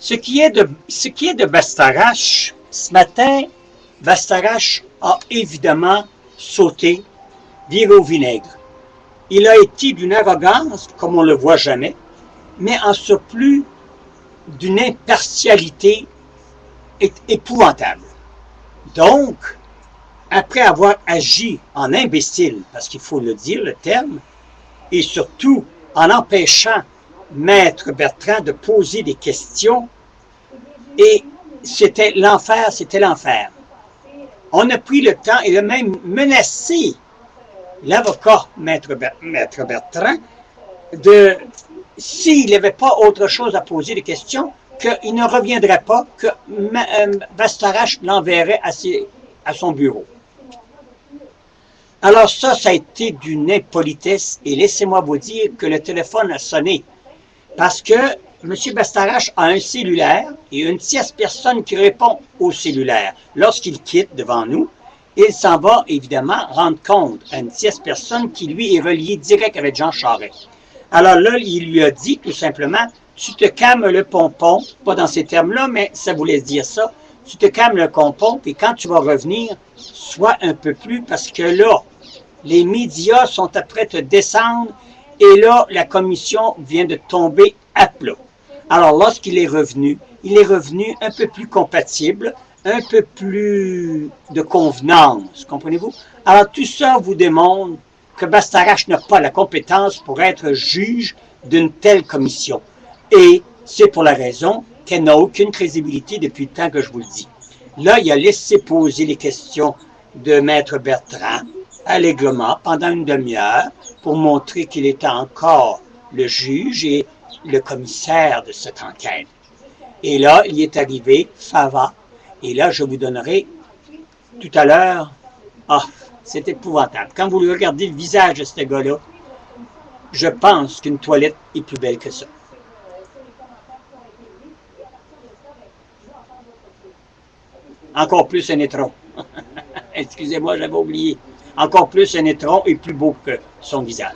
Ce qui est de Bastarache, ce matin, Bastarache a évidemment sauté, viré au vinaigre. Il a été d'une arrogance, comme on ne le voit jamais, mais en surplus d'une impartialité épouvantable. Donc, après avoir agi en imbécile, parce qu'il faut le dire, le terme, et surtout en empêchant Maître Bertrand de poser des questions, et c'était l'enfer, c'était l'enfer. On a pris le temps et a même menacé l'avocat Maître Bertrand de, s'il n'avait pas autre chose à poser des questions, qu'il ne reviendrait pas, que Bastarache l'enverrait à son bureau. Alors ça a été d'une impolitesse, et laissez-moi vous dire que le téléphone a sonné, parce que M. Bastarache a un cellulaire et une tierce personne qui répond au cellulaire. Lorsqu'il quitte devant nous, il s'en va évidemment rendre compte à une tierce personne qui lui est reliée direct avec Jean Charest. Alors là, il lui a dit tout simplement, tu te calmes le pompon, pas dans ces termes-là, mais ça voulait dire ça, tu te calmes le pompon, puis quand tu vas revenir, sois un peu plus, parce que là, les médias sont après te descendre, et là, la commission vient de tomber à plat. Alors, lorsqu'il est revenu, il est revenu un peu plus compatible, un peu plus de convenance, comprenez-vous? Alors, tout ça vous démontre que Bastarache n'a pas la compétence pour être juge d'une telle commission. Et c'est pour la raison qu'elle n'a aucune crédibilité depuis le temps que je vous le dis. Là, il a laissé poser les questions de Maître Bertrand allègrement pendant une demi-heure pour montrer qu'il était encore le juge et le commissaire de cette enquête. Et là, il est arrivé Fava, et là, je vous donnerai tout à l'heure, c'est épouvantable. Quand vous regardez le visage de ce gars-là, je pense qu'une toilette est plus belle que ça. Encore plus un étron. Excusez-moi, j'avais oublié. Encore plus un étron est plus beau que son visage.